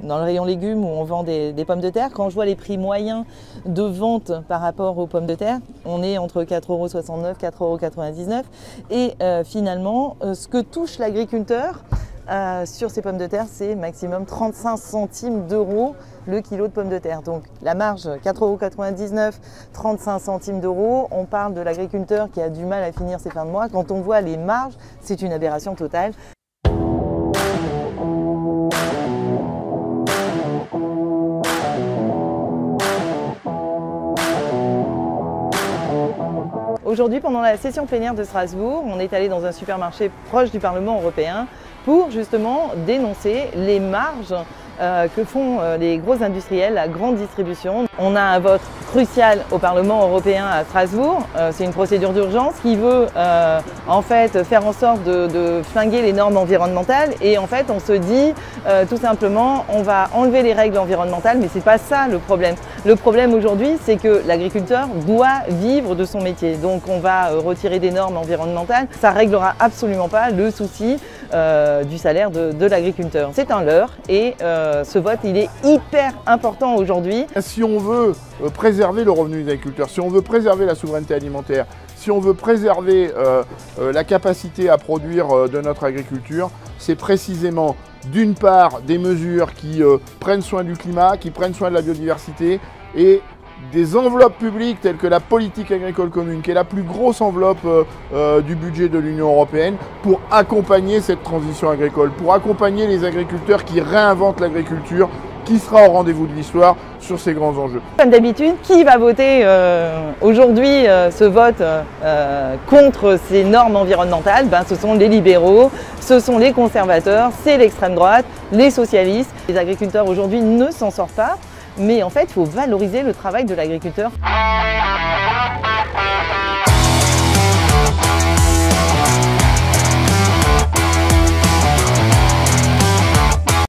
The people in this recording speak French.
dans le rayon légumes où on vend des pommes de terre, quand je vois les prix moyens de vente par rapport aux pommes de terre, on est entre 4,69 €, 4,99 €. Et finalement, ce que touche l'agriculteur sur ces pommes de terre, c'est maximum 35 centimes d'euros le kilo de pommes de terre. Donc la marge 4,99 €, 35 centimes d'euros. On parle de l'agriculteur qui a du mal à finir ses fins de mois. Quand on voit les marges, c'est une aberration totale. Aujourd'hui, pendant la session plénière de Strasbourg, on est allé dans un supermarché proche du Parlement européen pour justement dénoncer les marges que font les gros industriels, la grande distribution. On a un vote crucial au Parlement européen à Strasbourg. C'est une procédure d'urgence qui veut en fait faire en sorte de flinguer les normes environnementales. Et en fait, on se dit tout simplement, on va enlever les règles environnementales, mais c'est pas ça le problème. Le problème aujourd'hui, c'est que l'agriculteur doit vivre de son métier. Donc on va retirer des normes environnementales. Ça réglera absolument pas le souci du salaire de l'agriculteur. C'est un leurre et ce vote, il est hyper important aujourd'hui. Si on veut préserver le revenu des agriculteurs, si on veut préserver la souveraineté alimentaire, si on veut préserver la capacité à produire de notre agriculture, c'est précisément d'une part des mesures qui prennent soin du climat, qui prennent soin de la biodiversité et des enveloppes publiques telles que la politique agricole commune, qui est la plus grosse enveloppe du budget de l'Union européenne, pour accompagner cette transition agricole, pour accompagner les agriculteurs qui réinventent l'agriculture, qui sera au rendez-vous de l'histoire sur ces grands enjeux. Comme d'habitude, qui va voter aujourd'hui ce vote contre ces normes environnementales? Ce sont les libéraux, ce sont les conservateurs, c'est l'extrême droite, les socialistes. Les agriculteurs aujourd'hui ne s'en sortent pas. Mais en fait, il faut valoriser le travail de l'agriculteur.